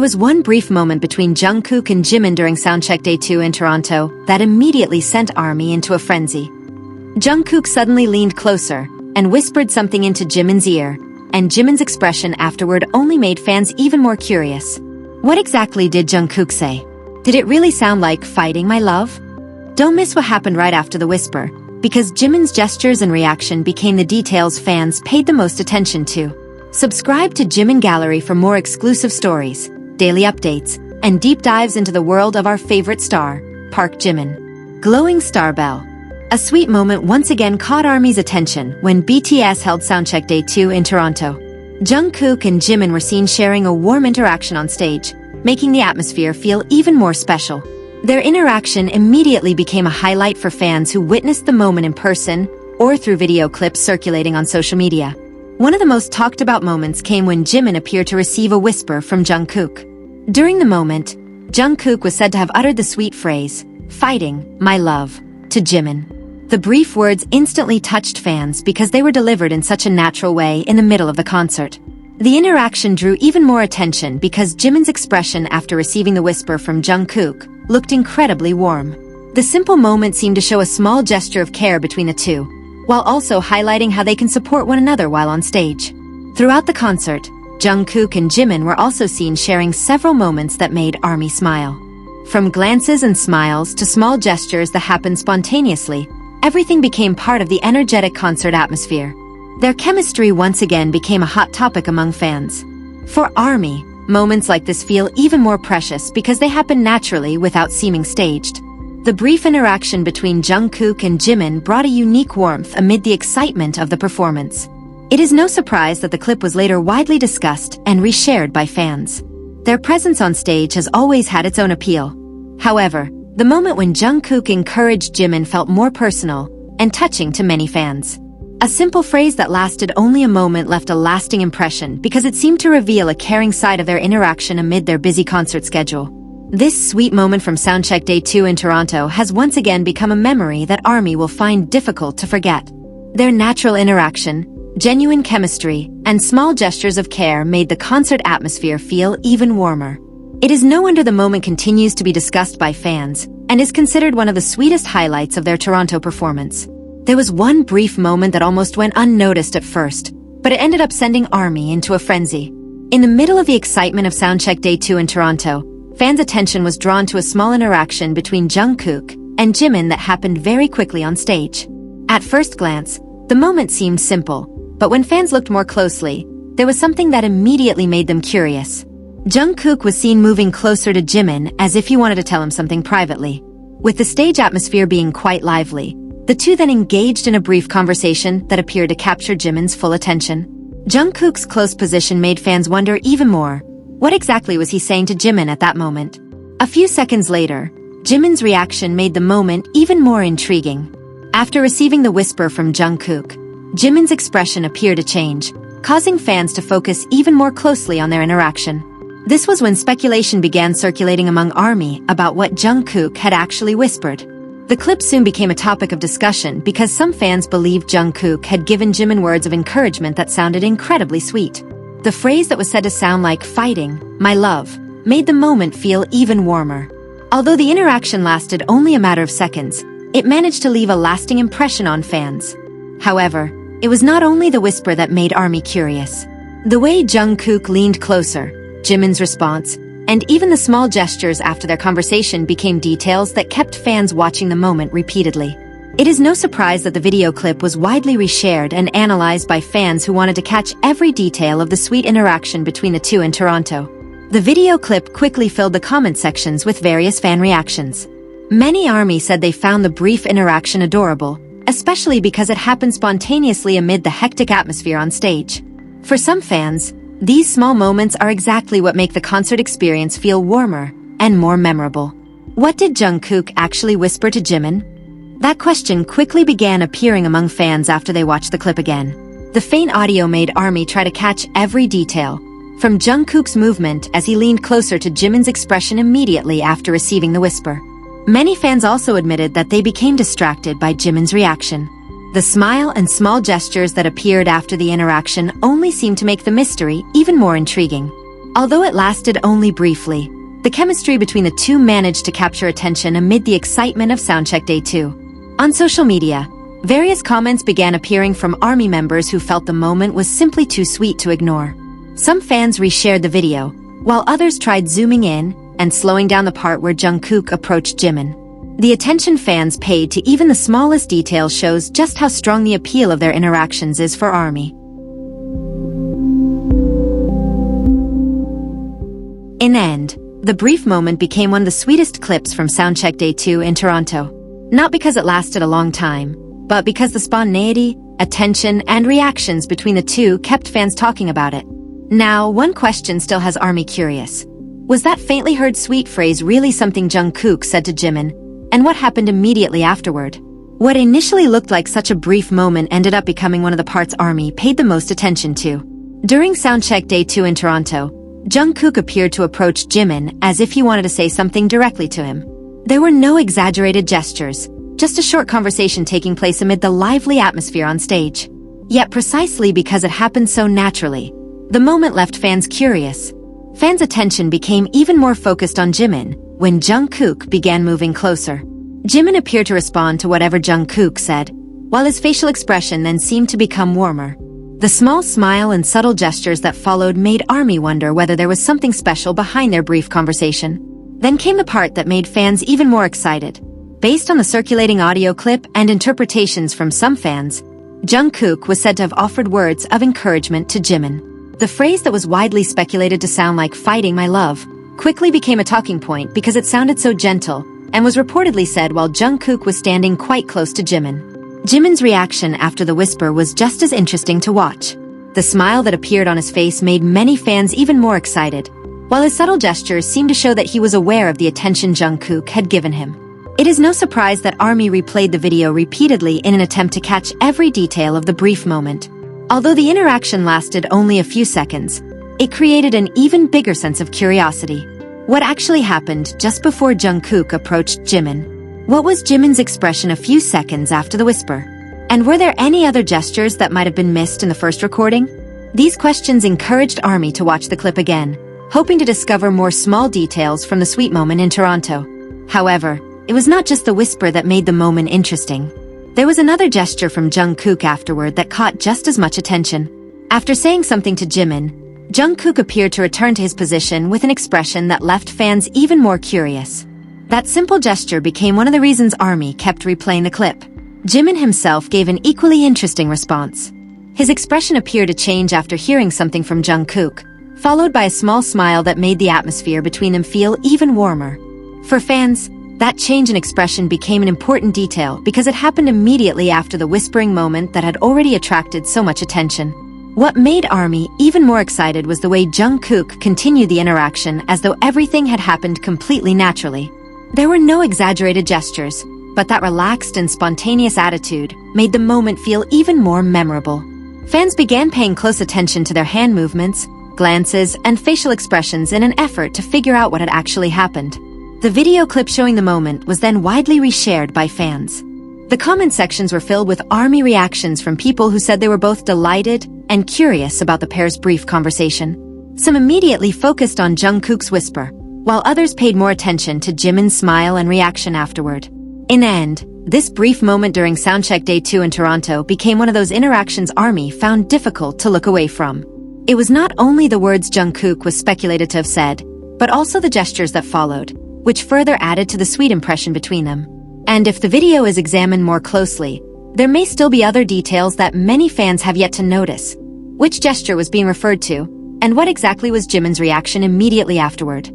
was one brief moment between Jungkook and Jimin during Soundcheck Day 2 in Toronto that immediately sent ARMY into a frenzy. Jungkook suddenly leaned closer and whispered something into Jimin's ear, and Jimin's expression afterward only made fans even more curious. What exactly did Jungkook say? Did it really sound like "fighting my love"? Don't miss what happened right after the whisper, because Jimin's gestures and reaction became the details fans paid the most attention to. Subscribe to Jimin Gallery for more exclusive stories, daily updates, and deep dives into the world of our favorite star, Park Jimin. Glowing Star Bell. A sweet moment once again caught ARMY's attention when BTS held Soundcheck Day 2 in Toronto. Jungkook and Jimin were seen sharing a warm interaction on stage, making the atmosphere feel even more special. Their interaction immediately became a highlight for fans who witnessed the moment in person or through video clips circulating on social media. One of the most talked about moments came when Jimin appeared to receive a whisper from Jungkook. During the moment, Jungkook was said to have uttered the sweet phrase, "fighting my love," to Jimin. The brief words instantly touched fans because they were delivered in such a natural way in the middle of the concert. The interaction drew even more attention because Jimin's expression after receiving the whisper from Jungkook looked incredibly warm. The simple moment seemed to show a small gesture of care between the two, while also highlighting how they can support one another while on stage. Throughout the concert, Jungkook and Jimin were also seen sharing several moments that made ARMY smile. From glances and smiles to small gestures that happened spontaneously, everything became part of the energetic concert atmosphere. Their chemistry once again became a hot topic among fans. For ARMY, moments like this feel even more precious because they happen naturally without seeming staged. The brief interaction between Jungkook and Jimin brought a unique warmth amid the excitement of the performance. It is no surprise that the clip was later widely discussed and reshared by fans. Their presence on stage has always had its own appeal. However, the moment when Jungkook encouraged Jimin felt more personal and touching to many fans. A simple phrase that lasted only a moment left a lasting impression because it seemed to reveal a caring side of their interaction amid their busy concert schedule. This sweet moment from Soundcheck Day 2 in Toronto has once again become a memory that ARMY will find difficult to forget. Their natural interaction, genuine chemistry, and small gestures of care made the concert atmosphere feel even warmer. It is no wonder the moment continues to be discussed by fans and is considered one of the sweetest highlights of their Toronto performance. There was one brief moment that almost went unnoticed at first, but it ended up sending ARMY into a frenzy. In the middle of the excitement of Soundcheck Day 2 in Toronto, fans' attention was drawn to a small interaction between Jungkook and Jimin that happened very quickly on stage. At first glance, the moment seemed simple, but when fans looked more closely, there was something that immediately made them curious. Jungkook was seen moving closer to Jimin as if he wanted to tell him something privately. With the stage atmosphere being quite lively, the two then engaged in a brief conversation that appeared to capture Jimin's full attention. Jungkook's close position made fans wonder even more. What exactly was he saying to Jimin at that moment? A few seconds later, Jimin's reaction made the moment even more intriguing. After receiving the whisper from Jungkook, Jimin's expression appeared to change, causing fans to focus even more closely on their interaction. This was when speculation began circulating among ARMY about what Jungkook had actually whispered. The clip soon became a topic of discussion because some fans believed Jungkook had given Jimin words of encouragement that sounded incredibly sweet. The phrase that was said to sound like "fighting my love" made the moment feel even warmer. Although the interaction lasted only a matter of seconds, it managed to leave a lasting impression on fans. However, it was not only the whisper that made ARMY curious. The way Jungkook leaned closer, Jimin's response, and even the small gestures after their conversation became details that kept fans watching the moment repeatedly. It is no surprise that the video clip was widely reshared and analyzed by fans who wanted to catch every detail of the sweet interaction between the two in Toronto. The video clip quickly filled the comment sections with various fan reactions. Many ARMY said they found the brief interaction adorable, especially because it happened spontaneously amid the hectic atmosphere on stage. For some fans, these small moments are exactly what make the concert experience feel warmer and more memorable. What did Jungkook actually whisper to Jimin? That question quickly began appearing among fans after they watched the clip again. The faint audio made ARMY try to catch every detail, from Jungkook's movement as he leaned closer to Jimin's expression immediately after receiving the whisper. Many fans also admitted that they became distracted by Jimin's reaction. The smile and small gestures that appeared after the interaction only seemed to make the mystery even more intriguing. Although it lasted only briefly, the chemistry between the two managed to capture attention amid the excitement of Soundcheck Day 2. On social media, various comments began appearing from ARMY members who felt the moment was simply too sweet to ignore. Some fans reshared the video, while others tried zooming in and slowing down the part where Jungkook approached Jimin. The attention fans paid to even the smallest detail shows just how strong the appeal of their interactions is for ARMY. In the end, the brief moment became one of the sweetest clips from Soundcheck Day 2 in Toronto. Not because it lasted a long time, but because the spontaneity, attention, and reactions between the two kept fans talking about it. Now, one question still has ARMY curious. Was that faintly heard sweet phrase really something Jungkook said to Jimin? And what happened immediately afterward? What initially looked like such a brief moment ended up becoming one of the parts ARMY paid the most attention to. During Soundcheck Day 2 in Toronto, Jungkook appeared to approach Jimin as if he wanted to say something directly to him. There were no exaggerated gestures, just a short conversation taking place amid the lively atmosphere on stage. Yet precisely because it happened so naturally, the moment left fans curious. Fans' attention became even more focused on Jimin when Jungkook began moving closer. Jimin appeared to respond to whatever Jungkook said, while his facial expression then seemed to become warmer. The small smile and subtle gestures that followed made ARMY wonder whether there was something special behind their brief conversation. Then came the part that made fans even more excited. Based on the circulating audio clip and interpretations from some fans, Jungkook was said to have offered words of encouragement to Jimin. The phrase that was widely speculated to sound like "fighting my love" quickly became a talking point because it sounded so gentle and was reportedly said while Jungkook was standing quite close to Jimin. Jimin's reaction after the whisper was just as interesting to watch. The smile that appeared on his face made many fans even more excited, while his subtle gestures seemed to show that he was aware of the attention Jungkook had given him. It is no surprise that ARMY replayed the video repeatedly in an attempt to catch every detail of the brief moment. Although the interaction lasted only a few seconds, it created an even bigger sense of curiosity. What actually happened just before Jungkook approached Jimin? What was Jimin's expression a few seconds after the whisper? And were there any other gestures that might have been missed in the first recording? These questions encouraged ARMY to watch the clip again, hoping to discover more small details from the sweet moment in Toronto. However, it was not just the whisper that made the moment interesting. There was another gesture from Jungkook afterward that caught just as much attention. After saying something to Jimin, Jungkook appeared to return to his position with an expression that left fans even more curious. That simple gesture became one of the reasons ARMY kept replaying the clip. Jimin himself gave an equally interesting response. His expression appeared to change after hearing something from Jungkook, followed by a small smile that made the atmosphere between them feel even warmer. For fans, that change in expression became an important detail because it happened immediately after the whispering moment that had already attracted so much attention. What made ARMY even more excited was the way Jungkook continued the interaction as though everything had happened completely naturally. There were no exaggerated gestures, but that relaxed and spontaneous attitude made the moment feel even more memorable. Fans began paying close attention to their hand movements, glances, and facial expressions in an effort to figure out what had actually happened. The video clip showing the moment was then widely reshared by fans. The comment sections were filled with ARMY reactions from people who said they were both delighted and curious about the pair's brief conversation. Some immediately focused on Jungkook's whisper, while others paid more attention to Jimin's smile and reaction afterward. In the end, this brief moment during Soundcheck Day 2 in Toronto became one of those interactions ARMY found difficult to look away from. It was not only the words Jungkook was speculated to have said, but also the gestures that followed, which further added to the sweet impression between them. And if the video is examined more closely, there may still be other details that many fans have yet to notice. Which gesture was being referred to, and what exactly was Jimin's reaction immediately afterward?